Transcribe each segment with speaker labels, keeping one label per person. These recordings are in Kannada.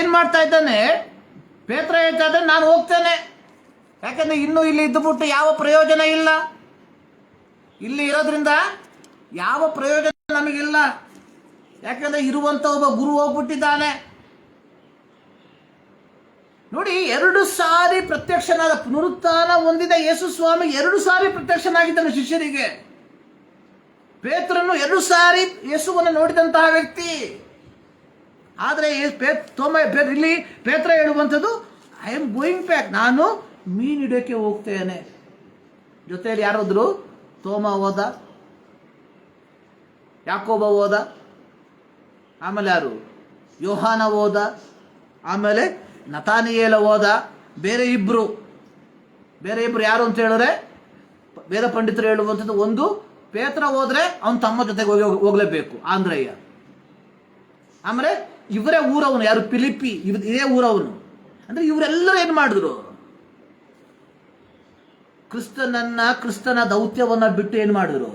Speaker 1: ಏನ್ ಮಾಡ್ತಾ ಇದ್ದಾನೆ, ಪೇತ್ರ ಹೇಳ್ತಾ ಇದ್ದಾನೆ ನಾನು ಹೋಗ್ತೇನೆ, ಯಾಕಂದ್ರೆ ಇನ್ನೂ ಇಲ್ಲಿ ಇದ್ದುಬಿಟ್ಟು ಯಾವ ಪ್ರಯೋಜನ ಇಲ್ಲ, ಇಲ್ಲಿ ಇರೋದ್ರಿಂದ ಯಾವ ಪ್ರಯೋಜನ ನಮಗಿಲ್ಲ, ಯಾಕಂದ್ರೆ ಇರುವಂತ ಒಬ್ಬ ಗುರು ಹೋಗ್ಬಿಟ್ಟಿದ್ದಾನೆ. ನೋಡಿ, 2 ಸಾರಿ ಪ್ರತ್ಯಕ್ಷನಾದ, ಪುನರುತ್ಥಾನ ಹೊಂದಿದ ಯೇಸು ಸ್ವಾಮಿ 2 ಸಾರಿ ಪ್ರತ್ಯಕ್ಷನಾಗಿದ್ದಾನೆ ಶಿಷ್ಯರಿಗೆ. ಪೇತ್ರನು 2 ಸಾರಿ ಯೇಸುವನ್ನು ನೋಡಿದಂತಹ ವ್ಯಕ್ತಿ. ಆದರೆ ಇಲ್ಲಿ ಪೇತ್ರ ಹೇಳುವಂಥದ್ದು, ಐ ಆಮ್ ಗೋಯಿಂಗ್ ಬ್ಯಾಕ್, ನಾನು ಮೀನು ಹಿಡಿಯೋಕ್ಕೆ ಹೋಗ್ತೇನೆ. ಜೊತೆಯಲ್ಲಿ ಯಾರಾದ್ರು, ತೋಮ ಹೋದ, ಯಾಕೋಬ ಹೋದ, ಆಮೇಲೆ ಯಾರು, ಯೋಹಾನ ಹೋದ, ಆಮೇಲೆ ನತಾನಿಯೇಲ ಹೋದ. ಬೇರೆ ಇಬ್ರು ಯಾರು ಅಂತ ಹೇಳಿದ್ರೆ ವೇದ ಪಂಡಿತರು ಹೇಳುವಂಥದ್ದು, ಒಂದು ಪೇತ್ರ ಹೋದ್ರೆ ಅವನು ತಮ್ಮ ಜೊತೆಗೆ ಹೋಗ್ಲೇಬೇಕು, ಆಂಧ್ರಯ್ಯ. ಆಮೇಲೆ ಇವರೇ ಊರವನು, ಯಾರು, ಫಿಲಿಪ್ಪಿ, ಇದೇ ಊರವನು. ಅಂದ್ರೆ ಇವರೆಲ್ಲರೂ ಏನ್ ಮಾಡಿದ್ರು, ಕ್ರಿಸ್ತನ ದೌತ್ಯವನ್ನ ಬಿಟ್ಟು ಏನ್ ಮಾಡಿದ್ರು,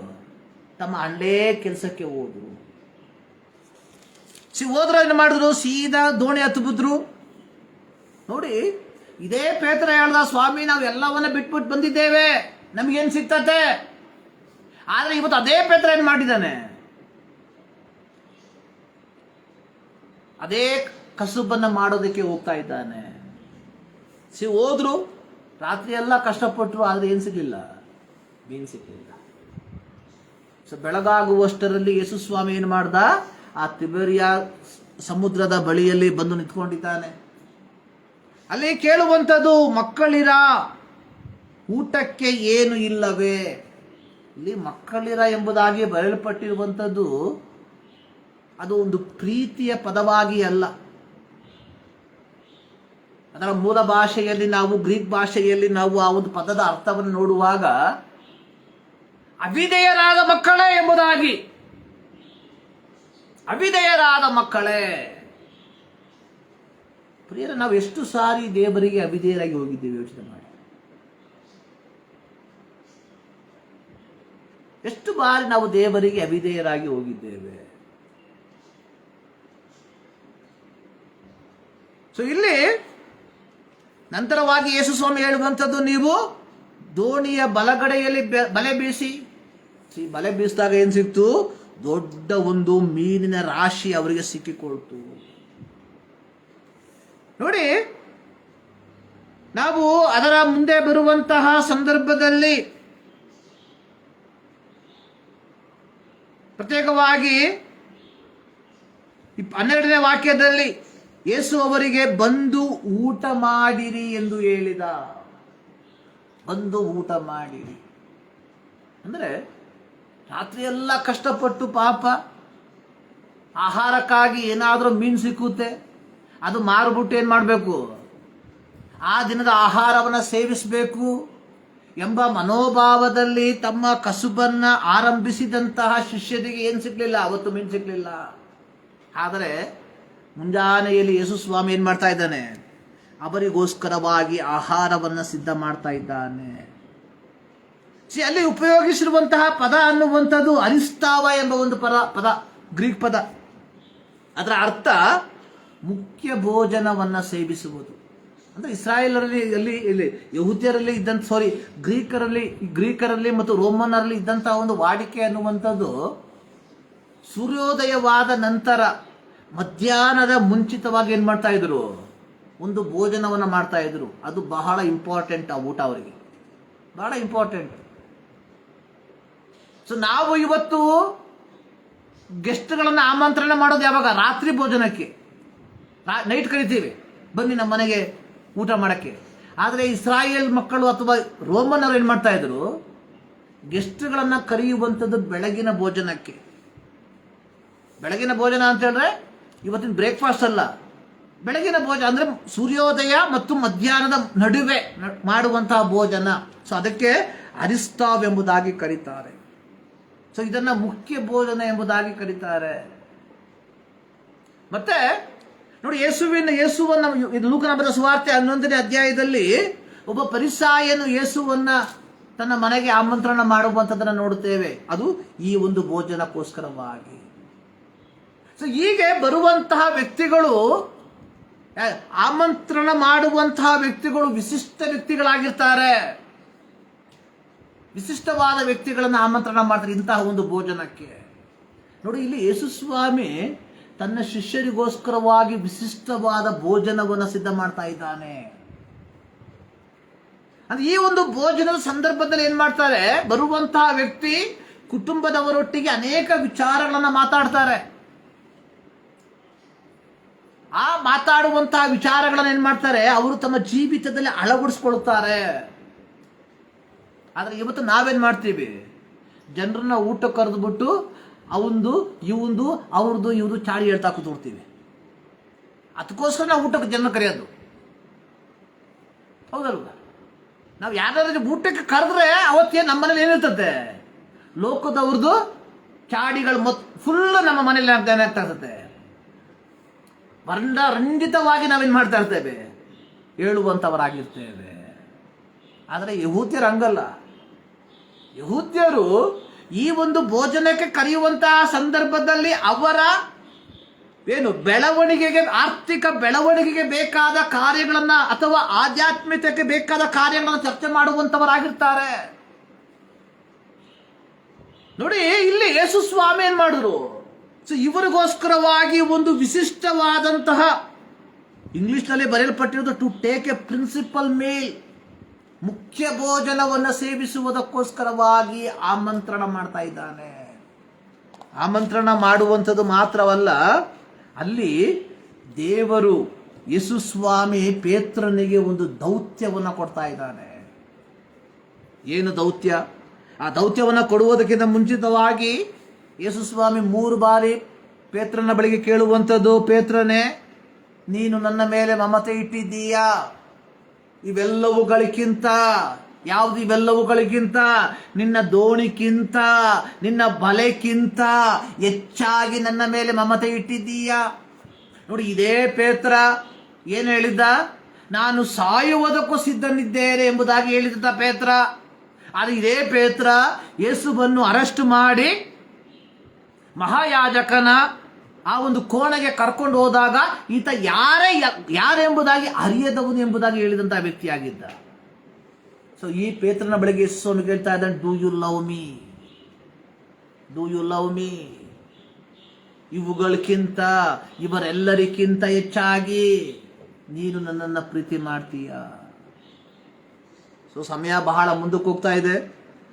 Speaker 1: ತಮ್ಮ ಹಳ್ಳೆ ಕೆಲಸಕ್ಕೆ ಹೋದ್ರು. ಹೋದ್ರು ಏನ್ ಮಾಡಿದ್ರು, ಸೀದಾ ದೋಣಿ ಹತ್ತು ಬಿದ್ರು. ನೋಡಿ, ಇದೇ ಪೇತ್ರ ಹೇಳ್ದ, ಸ್ವಾಮಿ ನಾವು ಎಲ್ಲವನ್ನ ಬಿಟ್ಬಿಟ್ಟು ಬಂದಿದ್ದೇವೆ, ನಮಗೇನ್ ಸಿಗ್ತತೆ. ಆದ್ರೆ ಇವತ್ತು ಅದೇ ಪೇತ್ರ ಏನ್ ಮಾಡಿದ್ದಾನೆ, ಅದೇ ಕಸುಬನ್ನ ಮಾಡೋದಕ್ಕೆ ಹೋಗ್ತಾ ಇದ್ದಾನೆ. ಹೋದ್ರು, ರಾತ್ರಿ ಎಲ್ಲ ಕಷ್ಟಪಟ್ಟರು, ಆದ್ರೆ ಏನ್ ಸಿಗ್ಲಿಲ್ಲ, ಮೀನು ಸಿಗ್ಲಿಲ್ಲ. ಬೆಳಗಾಗುವಷ್ಟರಲ್ಲಿ ಯೇಸು ಸ್ವಾಮಿ ಏನ್ ಮಾಡ್ದ, ಆ ತಿಬೇರಿಯ ಸಮುದ್ರದ ಬಳಿಯಲ್ಲಿ ಬಂದು ನಿಂತ್ಕೊಂಡಿದ್ದಾನೆ. ಅಲ್ಲಿ ಕೇಳುವಂಥದ್ದು, ಮಕ್ಕಳಿರ ಊಟಕ್ಕೆ ಏನು ಇಲ್ಲವೇ. ಇಲ್ಲಿ ಮಕ್ಕಳಿರ ಎಂಬುದಾಗಿ ಬರೆಯಲ್ಪಟ್ಟಿರುವಂಥದ್ದು ಅದು ಒಂದು ಪ್ರೀತಿಯ ಪದವಾಗಿ ಅಲ್ಲ. ಅದರ ಮೂಲ ಭಾಷೆಯಲ್ಲಿ ನಾವು, ಗ್ರೀಕ್ ಭಾಷೆಯಲ್ಲಿ ನಾವು ಆ ಒಂದು ಪದದ ಅರ್ಥವನ್ನು ನೋಡುವಾಗ ಅವಿಧೇಯರಾದ ಮಕ್ಕಳೇ ಎಂಬುದಾಗಿ, ಅವಿಧೇಯರಾದ ಮಕ್ಕಳೇ. ಪ್ರಿಯರೇ, ನಾವು ಎಷ್ಟು ಸಾರಿ ದೇವರಿಗೆ ಅವಿಧೇಯರಾಗಿ ಹೋಗಿದ್ದೇವೆ ಯೋಚನೆ ಮಾಡಿ. ಎಷ್ಟು ಬಾರಿ ನಾವು ದೇವರಿಗೆ ಅವಿಧೇಯರಾಗಿ ಹೋಗಿದ್ದೇವೆ. ಇಲ್ಲಿ ನಂತರವಾಗಿ ಯೇಸು ಸ್ವಾಮಿ ಹೇಳುವಂಥದ್ದು, ನೀವು ದೋಣಿಯ ಬಲಗಡೆಯಲ್ಲಿ ಬಲೆ ಬೀಸಿ. ಬಲೆ ಬೀಸಿದಾಗ ಏನ್ ಸಿಕ್ತು, ದೊಡ್ಡ ಒಂದು ಮೀನಿನ ರಾಶಿ ಅವರಿಗೆ ಸಿಕ್ಕಿಕೊಳ್ತು. ನೋಡಿ, ನಾವು ಅದರ ಮುಂದೆ ಬರುವಂತಹ ಸಂದರ್ಭದಲ್ಲಿ ಪ್ರತ್ಯೇಕವಾಗಿ 12ನೇ ವಾಕ್ಯದಲ್ಲಿ ಯೇಸು ಅವರಿಗೆ ಬಂದು ಊಟ ಮಾಡಿರಿ ಎಂದು ಹೇಳಿದ. ಬಂದು ಊಟ ಮಾಡಿರಿ ಅಂದ್ರೆ, ರಾತ್ರಿ ಎಲ್ಲ ಕಷ್ಟಪಟ್ಟು ಪಾಪ ಆಹಾರಕ್ಕಾಗಿ ಏನಾದರೂ ಮೀನು ಸಿಕ್ಕುತ್ತೆ, ಅದು ಮಾರ್ಬಿಟ್ಟು ಏನ್ ಮಾಡಬೇಕು, ಆ ದಿನದ ಆಹಾರವನ್ನು ಸೇವಿಸಬೇಕು ಎಂಬ ಮನೋಭಾವದಲ್ಲಿ ತಮ್ಮ ಕಸುಬನ್ನ ಆರಂಭಿಸಿದಂತಹ ಶಿಷ್ಯರಿಗೆ ಏನ್ ಸಿಗ್ಲಿಲ್ಲ, ಅವತ್ತು ಮೀನು ಸಿಗ್ಲಿಲ್ಲ. ಆದರೆ ಮುಂಜಾನೆಯಲ್ಲಿ ಯೇಸು ಸ್ವಾಮಿ ಏನ್ ಮಾಡ್ತಾ ಇದ್ದಾನೆ, ಅವರಿಗೋಸ್ಕರವಾಗಿ ಆಹಾರವನ್ನು ಸಿದ್ಧ ಮಾಡ್ತಾ ಇದ್ದಾನೆ. ಅಲ್ಲಿ ಉಪಯೋಗಿಸಿರುವಂತಹ ಪದ ಅನ್ನುವಂಥದ್ದು ಅರಿಸ್ತಾವ ಎಂಬ ಒಂದು ಪದ, ಗ್ರೀಕ್ ಪದ. ಅದರ ಅರ್ಥ ಮುಖ್ಯ ಭೋಜನವನ್ನ ಸೇವಿಸುವುದು. ಅಂದ್ರೆ ಇಸ್ರಾಯೇಲರಲ್ಲಿ, ಇಲ್ಲಿ ಯಹೂದ್ಯರಲ್ಲಿ ಇದ್ದಂತ, ಗ್ರೀಕರಲ್ಲಿ ಮತ್ತು ರೋಮನರಲ್ಲಿ ಇದ್ದಂತಹ ಒಂದು ವಾಡಿಕೆ ಅನ್ನುವಂಥದ್ದು, ಸೂರ್ಯೋದಯವಾದ ನಂತರ ಮಧ್ಯಾಹ್ನದ ಮುಂಚಿತವಾಗಿ ಏನ್ ಮಾಡ್ತಾ ಇದ್ರು, ಒಂದು ಭೋಜನವನ್ನು ಮಾಡ್ತಾ ಇದ್ರು. ಅದು ಬಹಳ ಇಂಪಾರ್ಟೆಂಟ್, ಆ ಊಟ ಅವರಿಗೆ ಬಹಳ ಇಂಪಾರ್ಟೆಂಟ್. ನಾವು ಇವತ್ತು ಗೆಸ್ಟ್ಗಳನ್ನು ಆಮಂತ್ರಣ ಮಾಡೋದು ಯಾವಾಗ, ರಾತ್ರಿ ಭೋಜನಕ್ಕೆ, ನೈಟ್ ಕರಿತೀವಿ, ಬನ್ನಿ ನಮ್ಮ ಮನೆಗೆ ಊಟ ಮಾಡಕ್ಕೆ. ಆದರೆ ಇಸ್ರಾಯೇಲ್ ಮಕ್ಕಳು ಅಥವಾ ರೋಮನರು ಏನ್ ಮಾಡ್ತಾ ಇದ್ರು, ಗೆಸ್ಟ್ಗಳನ್ನ ಕರೆಯುವಂಥದ್ದು ಬೆಳಗಿನ ಭೋಜನಕ್ಕೆ. ಬೆಳಗಿನ ಭೋಜನ ಅಂತ ಹೇಳಿದ್ರೆ ಇವತ್ತಿನ ಬ್ರೇಕ್ಫಾಸ್ಟ್ ಅಲ್ಲ, ಬೆಳಗಿನ ಭೋಜನ ಅಂದ್ರೆ ಸೂರ್ಯೋದಯ ಮತ್ತು ಮಧ್ಯಾಹ್ನದ ನಡುವೆ ಮಾಡುವಂತಹ ಭೋಜನ. ಅದಕ್ಕೆ ಅರಿಸ್ತಾವ್ ಎಂಬುದಾಗಿ ಕರೀತಾರೆ. ಇದನ್ನ ಮುಖ್ಯ ಭೋಜನ ಎಂಬುದಾಗಿ ಕರೀತಾರೆ. ಮತ್ತೆ ನೋಡಿ, ಯೇಸುವನ್ನ ಲೂಕನ ಬರೆದ ಸುವಾರ್ತೆ 11ನೇ ಅಧ್ಯಾಯದಲ್ಲಿ ಒಬ್ಬ ಫರಿಸಾಯನು ಯೇಸುವನ್ನ ತನ್ನ ಮನೆಗೆ ಆಮಂತ್ರಣ ಮಾಡುವಂಥದ್ದನ್ನು ನೋಡುತ್ತೇವೆ. ಅದು ಈ ಒಂದು ಭೋಜನಕ್ಕೋಸ್ಕರವಾಗಿ. ಹೀಗೆ ಬರುವಂತಹ ವ್ಯಕ್ತಿಗಳು ಆಮಂತ್ರಣ ಮಾಡುವಂತಹ ವ್ಯಕ್ತಿಗಳು ವಿಶಿಷ್ಟ ವ್ಯಕ್ತಿಗಳಾಗಿರ್ತಾರೆ. ವಿಶಿಷ್ಟವಾದ ವ್ಯಕ್ತಿಗಳನ್ನು ಆಮಂತ್ರಣ ಮಾಡ್ತಾರೆ ಇಂತಹ ಒಂದು ಭೋಜನಕ್ಕೆ. ನೋಡಿ, ಇಲ್ಲಿ ಯೇಸು ಸ್ವಾಮಿ ತನ್ನ ಶಿಷ್ಯರಿಗೋಸ್ಕರವಾಗಿ ವಿಶಿಷ್ಟವಾದ ಭೋಜನವನ್ನು ಸಿದ್ಧ ಮಾಡ್ತಾ ಇದ್ದಾನೆ. ಅಂದ್ರೆ ಈ ಒಂದು ಭೋಜನದ ಸಂದರ್ಭದಲ್ಲಿ ಏನ್ ಮಾಡ್ತಾರೆ, ಬರುವಂತಹ ವ್ಯಕ್ತಿ ಕುಟುಂಬದವರೊಟ್ಟಿಗೆ ಅನೇಕ ವಿಚಾರಗಳನ್ನ ಮಾತಾಡ್ತಾರೆ. ಆ ಮಾತಾಡುವಂತಹ ವಿಚಾರಗಳನ್ನ ಏನ್ ಮಾಡ್ತಾರೆ, ಅವರು ತಮ್ಮ ಜೀವಿತದಲ್ಲಿ ಅಳವಡಿಸ್ಕೊಳ್ತಾರೆ. ಆದ್ರೆ ಇವತ್ತು ನಾವೇನ್ ಮಾಡ್ತೀವಿ, ಜನರನ್ನ ಊಟ ಕರೆದ್ಬಿಟ್ಟು ಅವಂದು ಇವಂದು ಅವ್ರದ್ದು ಇವ್ದು ಚಾಡಿ ಹೇಳ್ತಾ ಕೂತ್ಕೊಡ್ತೀವಿ. ಅದಕ್ಕೋಸ್ಕರ ನಾವು ಊಟಕ್ಕೆ ಜನ ಕರೆಯೋದು, ಹೌದಲ್ವ? ನಾವು ಯಾರಾದ್ರೂ ಊಟಕ್ಕೆ ಕರೆದ್ರೆ ಅವತ್ತೇನು ನಮ್ಮ ಮನೇಲಿ ಏನಿರ್ತದೆ, ಲೋಕದವ್ರದ್ದು ಚಾಡಿಗಳು ಫುಲ್ ನಮ್ಮ ಮನೇಲಿ ಏನಾಗ್ತಾ ಇರ್ತದೆ, ರಂಜಿತವಾಗಿ ನಾವೇನ್ ಮಾಡ್ತಾ ಇರ್ತೇವೆ, ಹೇಳುವಂಥವರಾಗಿರ್ತೇವೆ. ಆದರೆ ಯಹೂದ್ಯರು ಹಂಗಲ್ಲ. ಯಹೂದ್ಯರು ಈ ಒಂದು ಭೋಜನಕ್ಕೆ ಕರೆಯುವಂತಹ ಸಂದರ್ಭದಲ್ಲಿ ಅವರ ಬೆಳವಣಿಗೆಗೆ, ಆರ್ಥಿಕ ಬೆಳವಣಿಗೆಗೆ ಬೇಕಾದ ಕಾರ್ಯಗಳನ್ನ ಅಥವಾ ಆಧ್ಯಾತ್ಮಿಕತೆಗೆ ಬೇಕಾದ ಕಾರ್ಯಗಳನ್ನು ಚರ್ಚೆ ಮಾಡುವಂತವರಾಗಿರ್ತಾರೆ. ನೋಡಿ, ಇಲ್ಲಿ ಯೇಸು ಸ್ವಾಮಿ ಏನ್ ಮಾಡಿದ್ರು, ಇವರಿಗೋಸ್ಕರವಾಗಿ ಒಂದು ವಿಶಿಷ್ಟವಾದಂತಹ, ಇಂಗ್ಲಿಷ್ನಲ್ಲಿ ಬರೆಯಲ್ಪಟ್ಟಿರೋದು to take a principal meal, ಮುಖ್ಯ ಭೋಜನವನ್ನು ಸೇವಿಸುವುದಕ್ಕೋಸ್ಕರವಾಗಿ ಆಮಂತ್ರಣ ಮಾಡ್ತಾ ಇದ್ದಾನೆ. ಆಮಂತ್ರಣ ಮಾಡುವಂಥದ್ದು ಮಾತ್ರವಲ್ಲ, ಅಲ್ಲಿ ದೇವರು ಯೇಸು ಸ್ವಾಮಿ ಪೇತ್ರನಿಗೆ ಒಂದು ದೌತ್ಯವನ್ನು ಕೊಡ್ತಾ ಇದ್ದಾನೆ. ಏನು ದೌತ್ಯ? ಆ ದೌತ್ಯವನ್ನು ಕೊಡುವುದಕ್ಕಿಂತ ಮುಂಚಿತವಾಗಿ ಯೇಸು ಸ್ವಾಮಿ 3 ಬಾರಿ ಪೇತ್ರನ ಬಳಿಗೆ ಕೇಳುವಂಥದ್ದು, ಪೇತ್ರನೇ, ನೀನು ನನ್ನ ಮೇಲೆ ಮಮತೆ ಇಟ್ಟಿದ್ದೀಯಾ? ಇವೆಲ್ಲವುಗಳಿಗಿಂತ, ಯಾವುದು ಇವೆಲ್ಲವುಗಳಿಗಿಂತ, ನಿನ್ನ ದೋಣಿಗಿಂತ, ನಿನ್ನ ಬಲೆಗಿಂತ ಹೆಚ್ಚಾಗಿ ನನ್ನ ಮೇಲೆ ಮಮತೆ ಇಟ್ಟಿದ್ದೀಯಾ? ನೋಡಿ, ಇದೇ ಪೇತ್ರ ಏನು ಹೇಳಿದ್ದ, ನಾನು ಸಾಯುವುದಕ್ಕೂ ಸಿದ್ಧನಿದ್ದೇನೆ ಎಂಬುದಾಗಿ ಹೇಳಿದ ಪೇತ್ರ. ಆದರೆ ಇದೇ ಪೇತ್ರ ಯೇಸುವನ್ನು ಅರೆಸ್ಟ್ ಮಾಡಿ ಮಹಾಯಾಜಕನ ಆ ಒಂದು ಕೋಣೆಗೆ ಕರ್ಕೊಂಡು ಹೋದಾಗ ಈತ ಯಾರೆಂಬುದಾಗಿ ಅರಿಯದವನು ಎಂಬುದಾಗಿ ಹೇಳಿದಂತಹ ವ್ಯಕ್ತಿಯಾಗಿದ್ದ. ಸೊ ಈ ಪೇತ್ರನ ಬಳಿಗೆ ಯೇಸು ಹೇಳ್ತಾ ಇದ್ದಾನೆ, do you love me? Do you love me? ಇವುಗಳಿಗಿಂತ, ಇವರೆಲ್ಲರಿಗಿಂತ ಹೆಚ್ಚಾಗಿ ನೀನು ನನ್ನನ್ನು ಪ್ರೀತಿ ಮಾಡ್ತೀಯ? ಸೊ ಸಮಯ ಬಹಳ ಮುಂದಕ್ಕೆ ಹೋಗ್ತಾ ಇದೆ.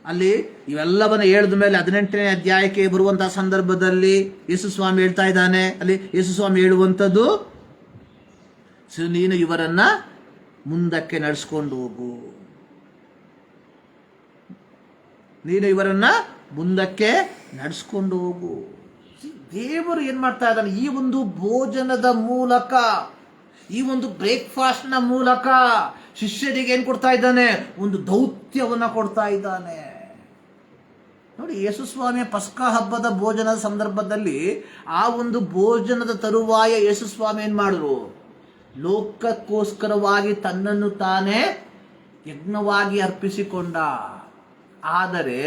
Speaker 1: ಅಲ್ಲಿ ಇವೆಲ್ಲವನ್ನ ಹೇಳಿದ ಮೇಲೆ 18ನೇ ಅಧ್ಯಾಯಕ್ಕೆ ಬರುವಂತಹ ಸಂದರ್ಭದಲ್ಲಿ ಯೇಸು ಸ್ವಾಮಿ ಹೇಳ್ತಾ ಇದ್ದಾನೆ, ಅಲ್ಲಿ ಯೇಸು ಸ್ವಾಮಿ ಹೇಳುವಂಥದ್ದು, ನೀನು ಇವರನ್ನ ಮುಂದಕ್ಕೆ ನಡೆಸ್ಕೊಂಡು ಹೋಗು, ನೀನು ಇವರನ್ನ ಮುಂದಕ್ಕೆ ನಡೆಸ್ಕೊಂಡು ಹೋಗು. ದೇವರು ಏನ್ ಮಾಡ್ತಾ ಇದ್ದಾನೆ, ಈ ಒಂದು ಭೋಜನದ ಮೂಲಕ, ಈ ಒಂದು ಬ್ರೇಕ್ಫಾಸ್ಟ್ ನ ಮೂಲಕ ಶಿಷ್ಯರಿಗೆ ಏನ್ ಕೊಡ್ತಾ ಇದ್ದಾನೆ, ಒಂದು ದೌತ್ಯವನ್ನ ಕೊಡ್ತಾ ಇದ್ದಾನೆ. ನೋಡಿ, ಯೇಸು ಸ್ವಾಮಿಯ ಪಸ್ಕ ಹಬ್ಬದ ಭೋಜನದ ಸಂದರ್ಭದಲ್ಲಿ ಆ ಒಂದು ಭೋಜನದ ತರುವಾಯ ಯೇಸು ಸ್ವಾಮಿ ಏನ್ ಮಾಡಿದ್ರು, ಲೋಕಕ್ಕೋಸ್ಕರವಾಗಿ ತನ್ನನ್ನು ತಾನೇ ಯಜ್ಞವಾಗಿ ಅರ್ಪಿಸಿಕೊಂಡ. ಆದರೆ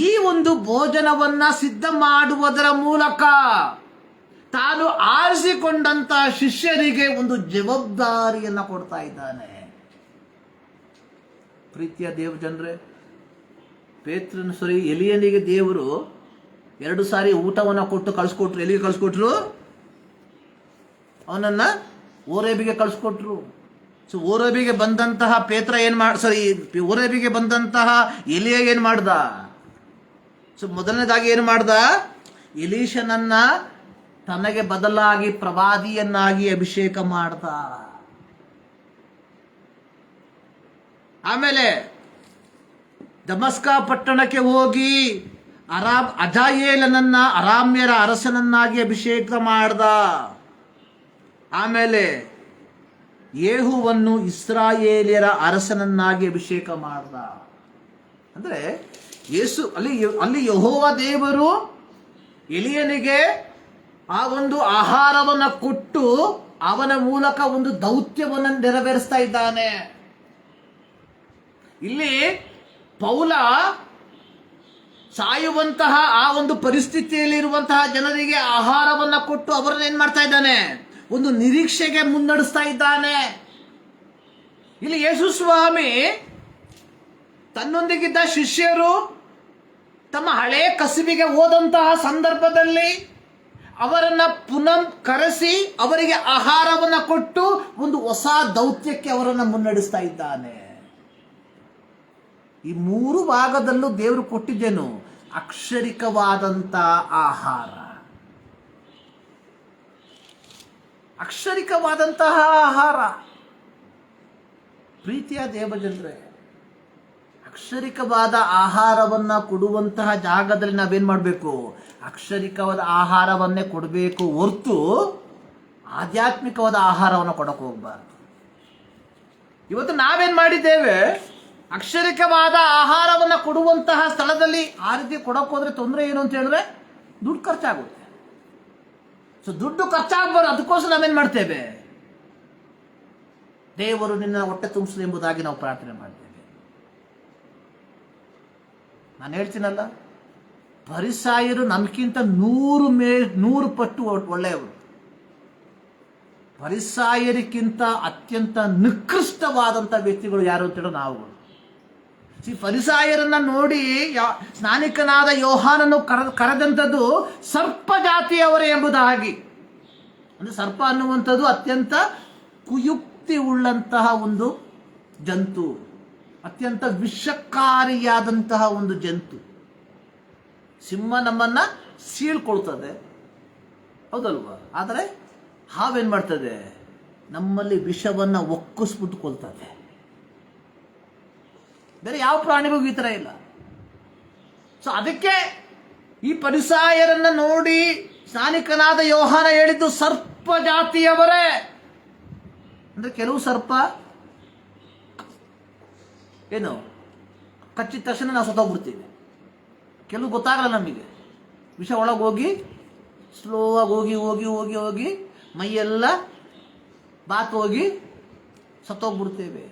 Speaker 1: ಈ ಒಂದು ಭೋಜನವನ್ನ ಸಿದ್ಧ ಮಾಡುವುದರ ಮೂಲಕ ತಾನು ಆರಿಸಿಕೊಂಡಂತಹ ಶಿಷ್ಯರಿಗೆ ಒಂದು ಜವಾಬ್ದಾರಿಯನ್ನ ಕೊಡ್ತಾ ಇದ್ದಾನೆ. ಪ್ರೀತಿಯ ದೇವ ಜನರೇ, ಎಲಿಯನಿಗೆ ದೇವರು 2 ಸಾರಿ ಊಟವನ್ನು ಕೊಟ್ಟು ಕಳಿಸ್ಕೊಟ್ರು. ಎಲ್ಲಿಗೆ ಕಳಿಸ್ಕೊಟ್ರು? ಅವನನ್ನ ಓರೇಬಿಗೆ ಕಳಿಸ್ಕೊಟ್ರು. ಸೊ ಓರೇಬಿಗೆ ಬಂದಂತಹ ಪೇತ್ರ ಓರೇಬಿಗೆ ಬಂದಂತಹ ಎಲಿಯ ಏನ್ ಮಾಡ್ದ? ಸೊ ಮೊದಲನೇದಾಗಿ ಏನು ಮಾಡ್ದ? ಎಲೀಷನನ್ನ ತನಗೆ ಬದಲಾಗಿ ಪ್ರವಾದಿಯನ್ನಾಗಿ ಅಭಿಷೇಕ ಮಾಡ್ದ. ಆಮೇಲೆ ದಮಸ್ಕ ಪಟ್ಟಣಕ್ಕೆ ಹೋಗಿ ಅಜಾಯೇಲನನ್ನ ಅರಾಮ್ಯರ ಅರಸನನ್ನಾಗಿ ಅಭಿಷೇಕ ಮಾಡ್ದ. ಆಮೇಲೆ ಯೇಹುವನ್ನು ಇಸ್ರಾಯೇಲಿಯರ ಅರಸನನ್ನಾಗಿ ಅಭಿಷೇಕ ಮಾಡ್ದ. ಅಂದ್ರೆ ಯೇಸು ಅಲ್ಲಿ ಯೆಹೋವ ದೇವರು ಎಲಿಯನಿಗೆ ಆ ಒಂದು ಆಹಾರವನ್ನು ಕೊಟ್ಟು ಅವನ ಮೂಲಕ ಒಂದು ದೌತ್ಯವನ್ನು ನೆರವೇರಿಸ್ತಾ ಇದ್ದಾನೆ. ಇಲ್ಲಿ ಪೌಲ ಸಾಯುವಂತಹ ಆ ಒಂದು ಪರಿಸ್ಥಿತಿಯಲ್ಲಿ ಇರುವಂತಹ ಜನರಿಗೆ ಆಹಾರವನ್ನ ಕೊಟ್ಟು ಅವರನ್ನ ಏನ್ ಮಾಡ್ತಾ ಇದ್ದಾನೆ, ಒಂದು ನಿರೀಕ್ಷೆಗೆ ಮುನ್ನಡೆಸ್ತಾ ಇದ್ದಾನೆ. ಇಲ್ಲಿ ಯೇಸು ಸ್ವಾಮಿ ತನ್ನೊಂದಿಗಿದ್ದ ಶಿಷ್ಯರು ತಮ್ಮ ಹಳೆ ಕಸುಬಿಗೆ ಹೋದಂತಹ ಸಂದರ್ಭದಲ್ಲಿ ಅವರನ್ನ ಪುನಃ ಕರೆಸಿ ಅವರಿಗೆ ಆಹಾರವನ್ನು ಕೊಟ್ಟು ಒಂದು ಹೊಸ ದೌತ್ಯಕ್ಕೆ ಅವರನ್ನು ಮುನ್ನಡೆಸ್ತಾ ಇದ್ದಾನೆ. ಈ 3 ಭಾಗದಲ್ಲೂ ದೇವರು ಕೊಟ್ಟಿದ್ದೇನು? ಅಕ್ಷರಿಕವಾದಂಥ ಆಹಾರ. ಅಕ್ಷರಿಕವಾದಂತಹ ಆಹಾರ. ಪ್ರೀತಿಯ ದೇವಜನರೇ, ಅಕ್ಷರಿಕವಾದ ಆಹಾರವನ್ನು ಕೊಡುವಂತಹ ಜಾಗದಲ್ಲಿ ನಾವೇನು ಮಾಡಬೇಕು? ಅಕ್ಷರಿಕವಾದ ಆಹಾರವನ್ನೇ ಕೊಡಬೇಕು ಹೊರತು ಆಧ್ಯಾತ್ಮಿಕವಾದ ಆಹಾರವನ್ನು ಕೊಡಕ್ಕೆ ಹೋಗಬಾರ್ದು. ಇವತ್ತು ನಾವೇನು ಮಾಡಿದ್ದೇವೆ? ಅಕ್ಷರಿಕವಾದ ಆಹಾರವನ್ನು ಕೊಡುವಂತಹ ಸ್ಥಳದಲ್ಲಿ ಆ ರೀತಿ ಕೊಡಕ್ಕೆ ಹೋದ್ರೆ ತೊಂದರೆ ಏನು ಅಂತ ಹೇಳಿದ್ರೆ ದುಡ್ಡು ಖರ್ಚಾಗುತ್ತೆ. ಸೊ ದುಡ್ಡು ಖರ್ಚಾಗಬಾರ್ದು, ಅದಕ್ಕೋಸ್ಕರ ನಾವೇನು ಮಾಡ್ತೇವೆ? ದೇವರು ನಿನ್ನ ಹೊಟ್ಟೆ ತುಂಬಿಸಲಿ ಎಂಬುದಾಗಿ ನಾವು ಪ್ರಾರ್ಥನೆ ಮಾಡ್ತೇವೆ. ನಾನು ಹೇಳ್ತೀನಲ್ಲ, ಫರಿಸಾಯರು ನಮಗಿಂತ 100 ಪಟ್ಟು ಒಳ್ಳೆಯವರು. ಫರಿಸಾಯರಿಗಿಂತ ಅತ್ಯಂತ ನಿಕೃಷ್ಟವಾದಂಥ ವ್ಯಕ್ತಿಗಳು ಯಾರು ಅಂತ ಹೇಳೋ ನಾವುಗಳು. ಫರಿಸಾಯರನ್ನ ನೋಡಿ ಸ್ನಾನಿಕನಾದ ಯೋಹಾನನು ಕರೆದಂಥದ್ದು ಸರ್ಪ ಜಾತಿಯವರೇ ಎಂಬುದಾಗಿ. ಅಂದರೆ ಸರ್ಪ ಅನ್ನುವಂಥದ್ದು ಅತ್ಯಂತ ಕುಯುಕ್ತಿ ಉಳ್ಳಂತಹ ಒಂದು ಜಂತು, ಅತ್ಯಂತ ವಿಷಕಾರಿಯಾದಂತಹ ಒಂದು ಜಂತು. ಸಿಂಹ ನಮ್ಮನ್ನ ಸೀಳ್ಕೊಳ್ತದೆ, ಹೌದಲ್ವಾ? ಆದರೆ ಹಾವೇನು ಮಾಡ್ತದೆ? ನಮ್ಮಲ್ಲಿ ವಿಷವನ್ನು ಒಕ್ಕಿಸ್ಬಿಟ್ಟು ಕೊಲ್ತದೆ. ಬೇರೆ ಯಾವ ಪ್ರಾಣಿಗೂ ಈ ಥರ ಇಲ್ಲ. ಸೊ ಅದಕ್ಕೆ ಈ ಫರಿಸಾಯರನ್ನ ನೋಡಿ ಸ್ನಾನಿಕನಾದ ಯೋಹಾನ ಹೇಳಿದ್ದು ಸರ್ಪ ಜಾತಿಯವರೇ. ಅಂದರೆ ಕೆಲವು ಸರ್ಪ ಏನು ಕಚ್ಚಿದ ತಕ್ಷಣ ನಾವು ಸತ್ತೋಗ್ಬಿಡ್ತೀವಿ. ಕೆಲವು ಗೊತ್ತಾಗಲ್ಲ ನಮಗೆ, ವಿಷ ಒಳಗೆ ಹೋಗಿ ಸ್ಲೋ ಆಗಿ ಹೋಗಿ ಹೋಗಿ ಹೋಗಿ ಹೋಗಿ ಮೈಯೆಲ್ಲ ಬಾತ್ ಹೋಗಿ ಸತ್ತೋಗ್ಬಿಡ್ತೇವೆ.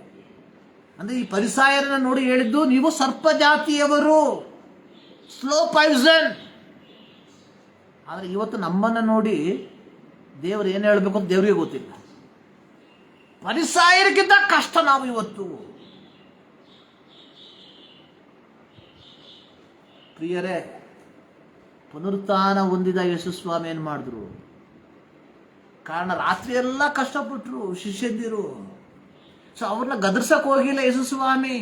Speaker 1: ಅಂದರೆ ಈ ಫರಿಸಾಯರನ್ನ ನೋಡಿ ಹೇಳಿದ್ದು ನೀವು ಸರ್ಪ ಜಾತಿಯವರು, ಸ್ಲೋ ಪಾಯ್ಸನ್. ಆದರೆ ಇವತ್ತು ನಮ್ಮನ್ನು ನೋಡಿ ದೇವರು ಏನು ಹೇಳಬೇಕು ಅಂತ ದೇವರಿಗೆ ಗೊತ್ತಿಲ್ಲ. ಫರಿಸಾಯರಿಗಿಂತ ಕಷ್ಟ ನಾವು ಇವತ್ತು. ಪ್ರಿಯರೇ, ಪುನರುತ್ಥಾನ ಹೊಂದಿದ ಯೇಸು ಸ್ವಾಮಿ ಏನು ಮಾಡಿದ್ರು? ಕಾರಣ ರಾತ್ರಿ ಎಲ್ಲ ಕಷ್ಟಪಟ್ಟರು ಶಿಷ್ಯಂದಿರು. ಸೊ ಅವ್ರನ್ನ ಗದರ್ಸಕ್ಕೆ ಹೋಗಿಲ್ಲ ಯೇಸು ಸ್ವಾಮಿ,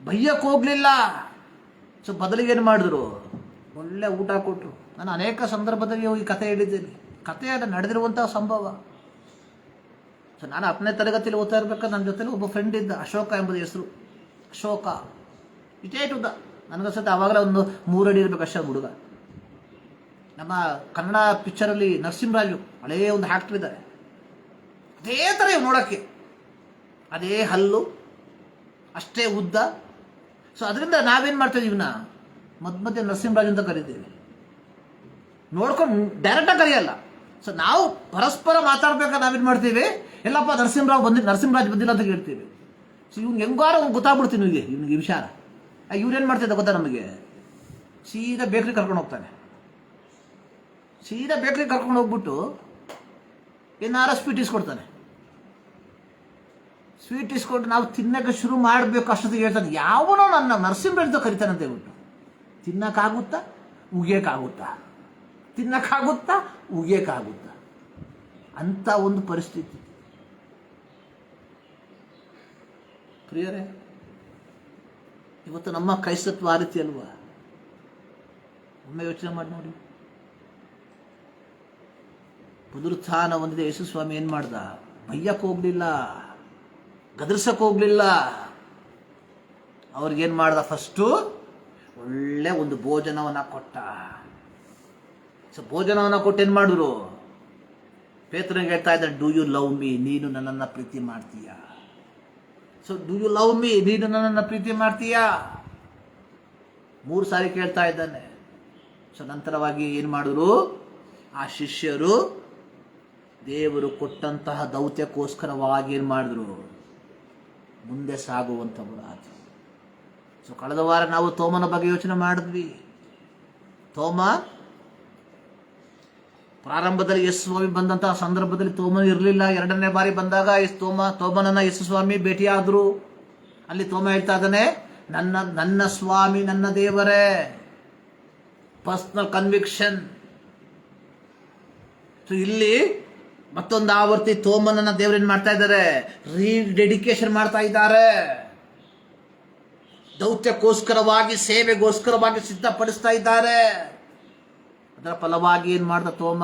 Speaker 1: ಬೈಯಕ್ಕೆ ಹೋಗ್ಲಿಲ್ಲ. ಸೊ ಬದಲಿಗೆ ಏನು ಮಾಡಿದ್ರು? ಒಳ್ಳೆ ಊಟ ಕೊಟ್ಟರು. ನಾನು ಅನೇಕ ಸಂದರ್ಭದಲ್ಲಿ ಹೋಗಿ ಕತೆ ಹೇಳಿದ್ದೇನೆ. ಕತೆ ಅದು ನಡೆದಿರುವಂತಹ ಸಂಭವ. ಸೊ ನಾನು 10ನೇ ತರಗತಿಯಲ್ಲಿ ಓದ್ತಾ ಇರ್ಬೇಕಾದ್ರೆ ನನ್ನ ಜೊತೆಲಿ ಒಬ್ಬ ಫ್ರೆಂಡ್ ಇದ್ದ, ಅಶೋಕ ಎಂಬುದು ಹೆಸರು. ಅಶೋಕ ಇಟೇಟ್ ಉದ್ದ, ನನಗನ್ಸುತ್ತೆ ಆವಾಗಲೇ ಒಂದು 3 ಅಡಿ ಇರಬೇಕು ಅಷ್ಟೇ ಹುಡುಗ. ನಮ್ಮ ಕನ್ನಡ ಪಿಕ್ಚರಲ್ಲಿ ನರಸಿಂಹರಾಜು ಹಳೇ ಒಂದು ಆ್ಯಕ್ಟರ್ ಇದ್ದಾರೆ, ಅದೇ ಥರ ಇವು ನೋಡೋಕ್ಕೆ, ಅದೇ ಹಲ್ಲು, ಅಷ್ಟೇ ಉದ್ದ. ಸೊ ಅದರಿಂದ ನಾವೇನು ಮಾಡ್ತೀವಿ, ಇವನ್ನ ಮಧ್ಯೆ ನರಸಿಂಹರಾಜು ಅಂತ ಕರಿತೀವಿ. ನೋಡ್ಕೊಂಡು ಡೈರೆಕ್ಟಾಗಿ ಕರೆಯಲ್ಲ. ಸೊ ನಾವು ಪರಸ್ಪರ ಮಾತಾಡ್ಬೇಕಾದ್ರೆ ನಾವೇನು ಮಾಡ್ತೀವಿ, ಎಲ್ಲಪ್ಪ ನರಸಿಂಹರಾಜ್ ಬಂದಿಲ್ಲ ಅಂತ ಹೇಳ್ತೀವಿ. ಸೊ ಇವ್ನಿಗೆ ಹೆಂಗಾರ ಗೊತ್ತಾಗ್ಬಿಡ್ತೀನಿ ಇವ್ನಿಗೆ ಈ ವಿಚಾರ. ಇವ್ರೇನು ಮಾಡ್ತಿದ್ದ ಗೊತ್ತಾ? ನಮಗೆ ಸೀದಾ ಬೇಕ್ರಿ ಕರ್ಕೊಂಡು ಹೋಗ್ತಾನೆ. ಸೀದಾ ಬೇಕ್ರಿ ಕರ್ಕೊಂಡು ಹೋಗ್ಬಿಟ್ಟು ಏನಾರ ಸ್ವೀಟ್ ಇಸ್ಕೊಡ್ತಾನೆ. ಸ್ವೀಟ್ ಇಸ್ಕೊಂಡು ನಾವು ತಿನ್ನಕ್ಕೆ ಶುರು ಮಾಡಬೇಕು ಅಷ್ಟೊತ್ತಿಗೆ ಹೇಳ್ತಾನೆ, ಯಾವನೋ ನನ್ನ ನರಸಿಂಹರಾಜ್ ಕರಿತಾನೆ ಅಂತ ಹೇಳ್ಬಿಟ್ಟು. ತಿನ್ನಕ್ಕಾಗುತ್ತಾ? ಉಗಿಯೋಕ್ಕಾಗುತ್ತಾ? ತಿನ್ನಕ್ಕಾಗುತ್ತಾ? ಉಗಿಯೋಕ್ಕಾಗುತ್ತಾ? ಅಂತ ಒಂದು ಪರಿಸ್ಥಿತಿ. ಪ್ರಿಯರೇ, ಇವತ್ತು ನಮ್ಮ ಕ್ರೈಸ್ತತ್ವ ಆ ರೀತಿ ಅಲ್ವಾ? ಒಮ್ಮೆ ಯೋಚನೆ ಮಾಡಿ ನೋಡಿ. ಪುನರುತ್ಥಾನ ಹೊಂದಿದ ಯೇಸು ಸ್ವಾಮಿ ಏನು ಮಾಡ್ದ? ಬೈಯಕ್ಕೆ ಹೋಗ್ಲಿಲ್ಲ, ಗದರ್ಸಕ್ಕೆ ಹೋಗ್ಲಿಲ್ಲ. ಅವ್ರಿಗೇನು ಮಾಡ್ದ? ಫಸ್ಟು ಒಳ್ಳೆ ಒಂದು ಭೋಜನವನ್ನು ಕೊಟ್ಟ. ಸೊ ಭೋಜನವನ್ನು ಕೊಟ್ಟು ಏನು ಮಾಡಿದ್ರು? ಪೇತ್ರನಿಗೆ ಹೇಳ್ತಾ ಇದ್ದ, ಡೂ ಯು ಲವ್ ಮೀ? ನೀನು ನನ್ನನ್ನು ಪ್ರೀತಿ ಮಾಡ್ತೀಯಾ? So do you love me? ನೀನು ನನ್ನನ್ನು ಪ್ರೀತಿ ಮಾಡ್ತೀಯಾ? 3 ಸಾರಿ ಕೇಳ್ತಾ ಇದ್ದಾನೆ. ಸೊ ನಂತರವಾಗಿ ಏನು ಮಾಡಿದ್ರು? ಆ ಶಿಷ್ಯರು ದೇವರು ಕೊಟ್ಟಂತಹ ದೌತ್ಯಕ್ಕೋಸ್ಕರವಾಗಿ ಏನು ಮಾಡಿದ್ರು? ಮುಂದೆ ಸಾಗುವಂಥವ್ರು ಆದರು. ಸೊ ಕಳೆದ ವಾರ ನಾವು ತೋಮನ ಬಗ್ಗೆ ಯೋಚನೆ ಮಾಡಿದ್ವಿ. ತೋಮ ಪ್ರಾರಂಭದಲ್ಲಿ ಯೇಸು ಸ್ವಾಮಿ ಬಂದಂತಹ ಸಂದರ್ಭದಲ್ಲಿ ತೋಮನ ಇರಲಿಲ್ಲ. ಎರಡನೇ ಬಾರಿ ಬಂದಾಗ ತೋಮನನ್ನ ಯೇಸು ಸ್ವಾಮಿ ಭೇಟಿಯಾದ್ರು. ಅಲ್ಲಿ ತೋಮ ಹೇಳ್ತಾ ಇದ್ದಾನೆ, ನನ್ನ ಸ್ವಾಮಿ, ನನ್ನ ದೇವರೇ. Personal conviction. ಇಲ್ಲಿ ಮತ್ತೊಂದು ಆವರ್ತಿ ತೋಮನನ್ನ ದೇವರೇನ್ ಮಾಡ್ತಾ ಇದ್ದಾರೆ, ಡೆಡಿಕೇಶನ್ ಮಾಡ್ತಾ ಇದ್ದಾರೆ. ದೌತ್ಯಕ್ಕೋಸ್ಕರವಾಗಿ, ಸೇವೆಗೋಸ್ಕರವಾಗಿ ಸಿದ್ಧಪಡಿಸ್ತಾ ಇದ್ದಾರೆ. ಅದರ ಫಲವಾಗಿ ಏನ್ ಮಾಡ್ದ ತೋಮ?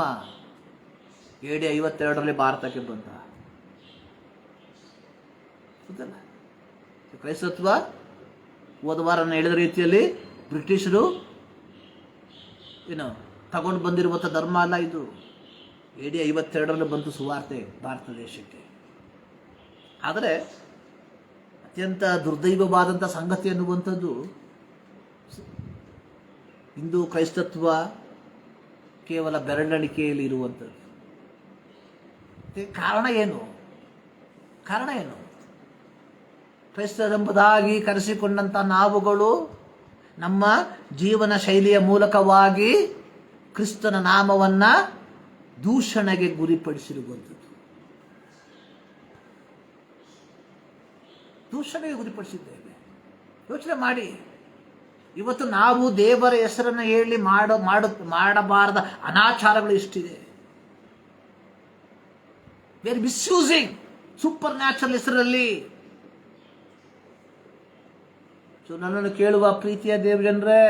Speaker 1: AD 52 ಭಾರತಕ್ಕೆ ಬಂದ. ಕ್ರೈಸ್ತತ್ವ ಹೋದ ವಾರ ಹೇಳಿದ ರೀತಿಯಲ್ಲಿ ಬ್ರಿಟಿಷರು ತಗೊಂಡು ಬಂದಿರುವಂಥ ಧರ್ಮ ಅಲ್ಲ ಇದು. AD 52 ಬಂತು ಸುವಾರ್ತೆ ಭಾರತ ದೇಶಕ್ಕೆ. ಆದರೆ ಅತ್ಯಂತ ದುರ್ದೈವವಾದಂಥ ಸಂಗತಿ ಅನ್ನುವಂಥದ್ದು, ಹಿಂದೂ ಕ್ರೈಸ್ತತ್ವ ಕೇವಲ ಬೆರಳಿಕೆಯಲ್ಲಿ ಇರುವಂಥದ್ದು. ಕಾರಣ ಏನು? ಕ್ರೈಸ್ತರೆಂಬುದಾಗಿ ಕರೆಸಿಕೊಂಡಂಥ ನಾವುಗಳು ನಮ್ಮ ಜೀವನ ಶೈಲಿಯ ಮೂಲಕವಾಗಿ ಕ್ರಿಸ್ತನ ನಾಮವನ್ನ ದೂಷಣೆಗೆ ಗುರಿಪಡಿಸಿರುವಂಥದ್ದು. ದೂಷಣೆಗೆ ಗುರಿಪಡಿಸಿದ್ದೇವೆ. ಯೋಚನೆ ಮಾಡಿ, ಇವತ್ತು ನಾವು ದೇವರ ಹೆಸರನ್ನು ಹೇಳಿ ಮಾಡಬಾರದ ಅನಾಚಾರಗಳು ಎಷ್ಟಿದೆ. We are misusing super natural ಹೆಸರಲ್ಲಿ. ಸೊ ನನ್ನನ್ನು ಕೇಳುವ ಪ್ರೀತಿಯ ದೇವಜನರೇ,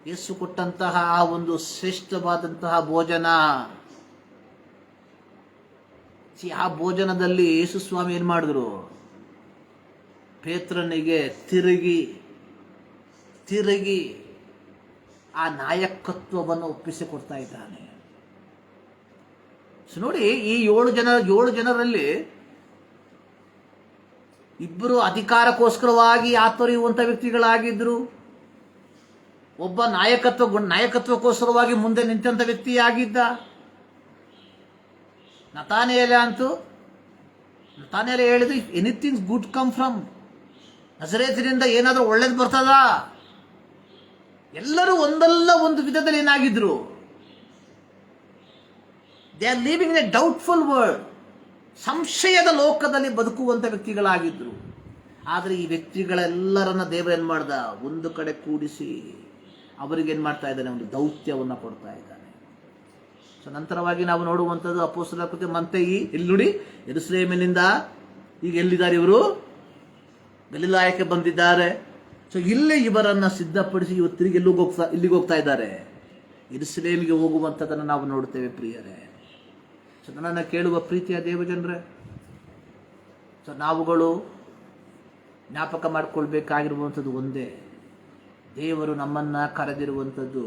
Speaker 1: ಯೇಸು ಕೊಟ್ಟಂತಹ ಆ ಒಂದು ಶ್ರೇಷ್ಠವಾದಂತಹ ಭೋಜನ, ಆ ಭೋಜನದಲ್ಲಿ ಯೇಸು ಸ್ವಾಮಿ ಏನ್ ಮಾಡಿದ್ರು? ಪೇತ್ರನಿಗೆ ತಿರುಗಿ ಆ ನಾಯಕತ್ವವನ್ನು ಒಪ್ಪಿಸಿಕೊಡ್ತಾ ಇದ್ದಾನೆ. ಸೊ ನೋಡಿ, ಈ 7 ಜನರಲ್ಲಿ ಇಬ್ಬರು ಅಧಿಕಾರಕ್ಕೋಸ್ಕರವಾಗಿ ಆತೊರೆಯುವಂಥ ವ್ಯಕ್ತಿಗಳಾಗಿದ್ರು. ಒಬ್ಬ ನಾಯಕತ್ವಕ್ಕೋಸ್ಕರವಾಗಿ ಮುಂದೆ ನಿಂತಂಥ ವ್ಯಕ್ತಿಯಾಗಿದ್ದ. ನತಾನೇಲ ಹೇಳಿದ್ರು, ಎನಿಥಿಂಗ್ ಗುಡ್ ಕಮ್ ಫ್ರಮ್ ನಜರೇತಿನಿಂದ ಏನಾದರೂ ಒಳ್ಳೇದು ಬರ್ತದ? ಎಲ್ಲರೂ ಒಂದಲ್ಲ ಒಂದು ವಿಧದಲ್ಲಿ ಏನಾಗಿದ್ರು? They are living in a doubtful world. ಸಂಶಯದ ಲೋಕದಲ್ಲಿ ಬದುಕುವಂತ ವ್ಯಕ್ತಿಗಳಾಗಿದ್ರು. ಆದರೆ ಈ ವ್ಯಕ್ತಿಗಳೆಲ್ಲರನ್ನ ದೇವರು ಏನ್ ಮಾಡ್ದ? ಒಂದು ಕಡೆ ಕೂಡಿಸಿ ಅವರಿಗೇನ್ ಮಾಡ್ತಾ ಇದ್ದಾನೆ? ಒಂದು ದೌತ್ಯವನ್ನ ಕೊಡ್ತಾ ಇದ್ದಾನೆ. ಸೊ ನಂತರವಾಗಿ ನಾವು ನೋಡುವಂಥದ್ದು ಅಪೊಸ್ತಲರ ಕೃತ್ಯ ಮಂತೆಯಿ. ಇಲ್ಲಿ ನೋಡಿ, ಯೆರೂಸಲೇಮಿನಿಂದ ಈಗ ಎಲ್ಲಿದ್ದಾರೆ ಇವರು? ಗಲಿಲಾಯಕ್ಕೆ ಬಂದಿದ್ದಾರೆ. ಸೊ ಇಲ್ಲಿ ಇವರನ್ನ ಸಿದ್ಧಪಡಿಸಿ ಇವತ್ತು ತಿರುಗಿ ಇಲ್ಲಿಗೆ ಹೋಗ್ತಾ ಇದ್ದಾರೆ. ಯೆರೂಸಲೇಮಿಗೆ ಹೋಗುವಂಥದ್ದನ್ನು ನಾವು ನೋಡ್ತೇವೆ ಪ್ರಿಯರೇ. ಸೊ ನನ್ನನ್ನು ಕೇಳುವ ಪ್ರೀತಿಯ ದೇವಜನರೇ, ಸೊ ನಾವುಗಳು ಜ್ಞಾಪಕ ಮಾಡಿಕೊಳ್ಬೇಕಾಗಿರುವಂಥದ್ದು ಒಂದೇ, ದೇವರು ನಮ್ಮನ್ನು ಕರೆದಿರುವಂಥದ್ದು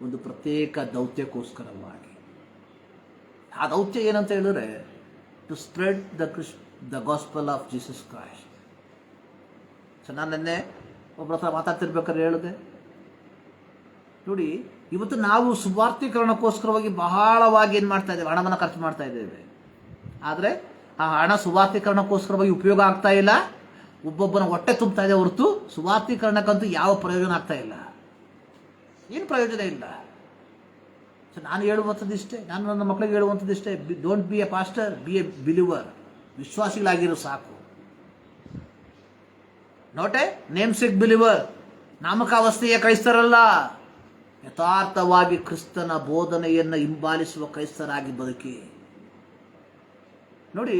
Speaker 1: ಒಂದು ಪ್ರತ್ಯೇಕ ದೌತ್ಯಕ್ಕೋಸ್ಕರವಾಗಿ. ಆ ದೌತ್ಯ ಏನಂತ ಹೇಳಿದ್ರೆ, to spread the gospel of Jesus Christ. So ನಾನು ನಿನ್ನೆ ಒಬ್ಬರ ಹತ್ರ ಮಾತಾಡ್ತಿರ್ಬೇಕಾದ್ರೆ ಹೇಳಿದೆ, ನೋಡಿ ಇವತ್ತು ನಾವು ಸುವಾರ್ಥೀಕರಣಕ್ಕೋಸ್ಕರವಾಗಿ ಬಹಳವಾಗಿ ಏನು ಮಾಡ್ತಾ ಇದ್ದೇವೆ? ಹಣವನ್ನು ಖರ್ಚು ಮಾಡ್ತಾ ಇದ್ದೇವೆ. ಆದರೆ ಆ ಹಣ ಸುವಾರ್ಥೀಕರಣಕ್ಕೋಸ್ಕರವಾಗಿ ಉಪಯೋಗ ಆಗ್ತಾ ಇಲ್ಲ. ಒಬ್ಬೊಬ್ಬನ ಹೊಟ್ಟೆ ತುಂಬ್ತಾ ಇದೆ ಹೊರತು ಸುವಾರ್ಥೀಕರಣಕ್ಕಂತೂ ಯಾವ ಪ್ರಯೋಜನ ಆಗ್ತಾ ಇಲ್ಲ. ಏನು ಪ್ರಯೋಜನ ಇಲ್ಲ. ಸೊ ನಾನು ಹೇಳುವಂಥದ್ದು ಇಷ್ಟೇ, ನಾನು ನನ್ನ ಮಕ್ಕಳಿಗೆ ಹೇಳುವಂಥದ್ದು ಇಷ್ಟೇ, don't be a pastor, be a believer. ವಿಶ್ವಾಸಿಗಳಾಗಿರೋ ಸಾಕು. Not a namesake believer. ನಾಮಕಾವಸ್ಥೆಯ ಕ್ರೈಸ್ತರಲ್ಲ, ಯಥಾರ್ಥವಾಗಿ ಕ್ರಿಸ್ತನ ಬೋಧನೆಯನ್ನು ಹಿಂಬಾಲಿಸುವ ಕ್ರೈಸ್ತರಾಗಿ ಬದುಕಿ. ನೋಡಿ,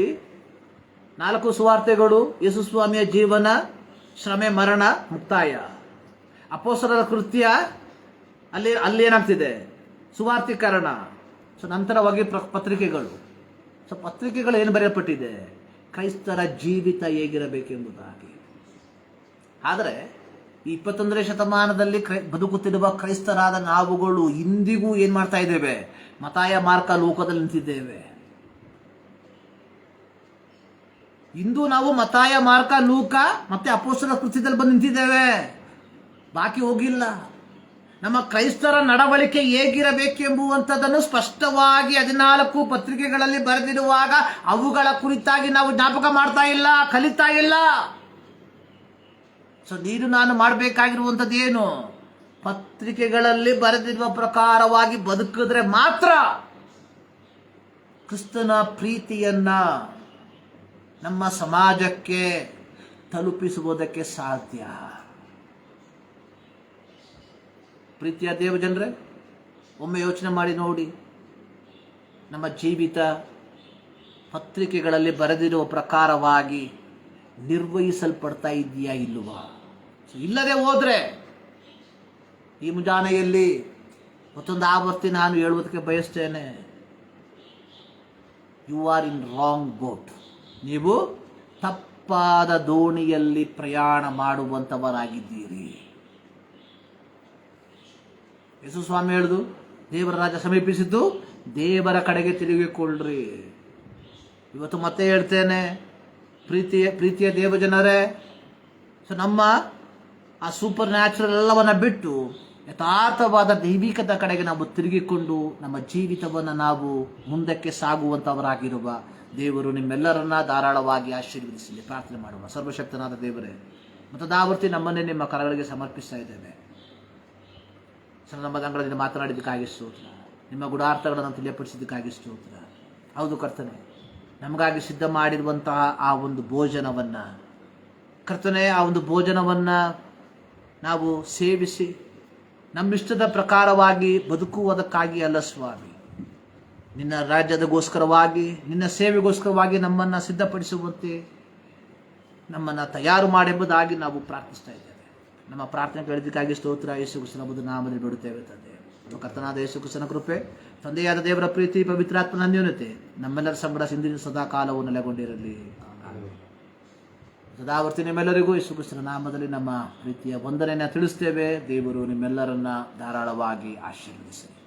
Speaker 1: 4 ಸುವಾರ್ತೆಗಳು, ಯೇಸು ಸ್ವಾಮಿಯ ಜೀವನ, ಶ್ರಮೆ, ಮರಣ, ಮುಕ್ತಾಯ. ಅಪೊಸ್ತಲರ ಕೃತ್ಯ, ಅಲ್ಲಿ ಏನಾಗ್ತಿದೆ? ಸುವಾರ್ತೀಕರಣ. ಸೊ ನಂತರವಾಗಿ ಪತ್ರಿಕೆಗಳು. ಸೊ ಪತ್ರಿಕೆಗಳು ಏನು ಬರೆಯಲ್ಪಟ್ಟಿದೆ? ಕ್ರೈಸ್ತರ ಜೀವಿತ ಹೇಗಿರಬೇಕೆಂಬುದಾಗಿ. ಆದರೆ ಈ 21ನೇ ಶತಮಾನದಲ್ಲಿ ಬದುಕುತ್ತಿರುವ ಕ್ರೈಸ್ತರಾದ ನಾವುಗಳು ಇಂದಿಗೂ ಏನ್ ಮಾಡ್ತಾ ಇದ್ದೇವೆ? ಮತಾಯ, ಮಾರ್ಕ, ಲೂಕದಲ್ಲಿ ನಿಂತಿದ್ದೇವೆ. ಇಂದು ನಾವು ಮತಾಯ, ಮಾರ್ಕ, ಲೂಕ ಮತ್ತೆ ಅಪೊಸ್ತಲರ ಕೃತ್ಯದಲ್ಲಿ ಬಂದು ನಿಂತಿದ್ದೇವೆ, ಬಾಕಿ ಹೋಗಿಲ್ಲ. ನಮ್ಮ ಕ್ರೈಸ್ತರ ನಡವಳಿಕೆ ಹೇಗಿರಬೇಕೆಂಬುವಂಥದ್ದನ್ನು ಸ್ಪಷ್ಟವಾಗಿ 14 ಪತ್ರಿಕೆಗಳಲ್ಲಿ ಬರೆದಿರುವಾಗ ಅವುಗಳ ಕುರಿತಾಗಿ ನಾವು ಜ್ಞಾಪಕ ಮಾಡ್ತಾ ಇಲ್ಲ, ಕಲಿತಾ ಇಲ್ಲ. ಸೊ ನೀನು ನಾನು ಮಾಡಬೇಕಾಗಿರುವಂಥದ್ದು ಏನು? ಪತ್ರಿಕೆಗಳಲ್ಲಿ ಬರೆದಿರುವ ಪ್ರಕಾರವಾಗಿ ಬದುಕಿದ್ರೆ ಮಾತ್ರ ಕ್ರಿಸ್ತನ ಪ್ರೀತಿಯನ್ನ ನಮ್ಮ ಸಮಾಜಕ್ಕೆ ತಲುಪಿಸುವುದಕ್ಕೆ ಸಾಧ್ಯ. ಪ್ರೀತಿಯ ದೇವ ಜನರೇ, ಒಮ್ಮೆ ಯೋಚನೆ ಮಾಡಿ ನೋಡಿ, ನಮ್ಮ ಜೀವಿತ ಪತ್ರಿಕೆಗಳಲ್ಲಿ ಬರೆದಿರುವ ಪ್ರಕಾರವಾಗಿ ನಿರ್ವಹಿಸಲ್ಪಡ್ತಾ ಇದೆಯಾ ಇಲ್ವಾ? ಇಲ್ಲದೆ ಹೋದ್ರೆ ಈ ಮುಂಜಾನೆಯಲ್ಲಿ ಮತ್ತೊಂದು ಆವರ್ತಿ ನಾನು ಹೇಳುವುದಕ್ಕೆ ಬಯಸ್ತೇನೆ, you are in wrong boat. ನೀವು ತಪ್ಪಾದ ದೋಣಿಯಲ್ಲಿ ಪ್ರಯಾಣ ಮಾಡುವಂಥವರಾಗಿದ್ದೀರಿ. ಯೇಸು ಸ್ವಾಮಿ ಹೇಳುದು, ದೇವರ ರಾಜ್ಯ ಸಮೀಪಿಸಿದ್ದು, ದೇವರ ಕಡೆಗೆ ತಿರುಗಿಕೊಳ್ಳ್ರಿ. ಇವತ್ತು ಮತ್ತೆ ಹೇಳ್ತೇನೆ, ಪ್ರೀತಿಯ ದೇವಜನರೇ, ಸೊ ನಮ್ಮ ಆ ಸೂಪರ್ ನ್ಯಾಚುರಲ್ ಎಲ್ಲವನ್ನ ಬಿಟ್ಟು ಯಥಾರ್ಥವಾದ ದೈವಿಕದ ಕಡೆಗೆ ನಾವು ತಿರುಗಿಕೊಂಡು ನಮ್ಮ ಜೀವಿತವನ್ನು ನಾವು ಮುಂದಕ್ಕೆ ಸಾಗುವಂಥವರಾಗಿರುವ ದೇವರು ನಿಮ್ಮೆಲ್ಲರನ್ನ ಧಾರಾಳವಾಗಿ ಆಶೀರ್ವದಿಸಲಿ. ಪ್ರಾರ್ಥನೆ ಮಾಡುವ. ಸರ್ವಶಕ್ತನಾದ ದೇವರೇ, ಮತ್ತದಾವರ್ತಿ ನಮ್ಮನ್ನೇ ನಿಮ್ಮ ಕರಗಳಿಗೆ ಸಮರ್ಪಿಸ್ತಾ ಇದ್ದೇವೆ. ನಮ್ಮ ಅಂಗಳದಿಂದ ಮಾತನಾಡಿದ್ದಕ್ಕಾಗಿ ಸ್ತೋತ್ರ. ನಿಮ್ಮ ಗುಡಾರ್ಥಗಳನ್ನು ತಿಳಿಯಪಡಿಸಿದ್ದಕ್ಕಾಗಿ ಸ್ತೋತ್ರ. ಹೌದು ಕರ್ತನೆ, ನಮಗಾಗಿ ಸಿದ್ಧ ಮಾಡಿರುವಂತಹ ಆ ಒಂದು ಭೋಜನವನ್ನು ಕರ್ತನೆ, ಆ ಒಂದು ಭೋಜನವನ್ನು ನಾವು ಸೇವಿಸಿ ನಮ್ಮಿಷ್ಟದ ಪ್ರಕಾರವಾಗಿ ಬದುಕುವುದಕ್ಕಾಗಿ ಅಲ್ಲ ಸ್ವಾಮಿ, ನಿನ್ನ ರಾಜ್ಯದಗೋಸ್ಕರವಾಗಿ, ನಿನ್ನ ಸೇವೆಗೋಸ್ಕರವಾಗಿ ನಮ್ಮನ್ನು ಸಿದ್ಧಪಡಿಸುವಂತೆ ನಮ್ಮನ್ನು ತಯಾರು ಮಾಡೆಂಬುದಾಗಿ ನಾವು ಪ್ರಾರ್ಥಿಸ್ತಾ ಇದ್ದೇವೆ. ನಮ್ಮ ಪ್ರಾರ್ಥನೆ ಕೇಳಿದ್ದಕ್ಕಾಗಿ ಸ್ತೋತ್ರ. ಯೇಸು ಕ್ರಿಸ್ತನ ಬುದ್ಧ ನಾಮದಲ್ಲಿ ಬಿಡುತ್ತೇವೆ ತಂದೆ. ಕರ್ತನಾದ ಯೇಸು ಕ್ರಿಸ್ತನ ಕೃಪೆ, ತಂದೆಯಾದ ದೇವರ ಪ್ರೀತಿ, ಪವಿತ್ರಾತ್ಮನ ಅನ್ಯೋನ್ಯತೆ ನಮ್ಮೆಲ್ಲರ ಸಂಗಡ ಸಿಂದಿನ ಸದಾ ಕಾಲವು ನೆಲೆಗೊಂಡಿರಲಿ. ಸದಾವರ್ತಿ ನಿಮ್ಮೆಲ್ಲರಿಗೂ ಯೇಸು ಕ್ರಿಸ್ತನ ನಾಮದಲ್ಲಿ ನಮ್ಮ ಪ್ರೀತಿಯ ವಂದನೆಯನ್ನು ತಿಳಿಸ್ತೇವೆ. ದೇವರು ನಿಮ್ಮೆಲ್ಲರನ್ನ ಧಾರಾಳವಾಗಿ ಆಶೀರ್ವದಿಸಲಿ.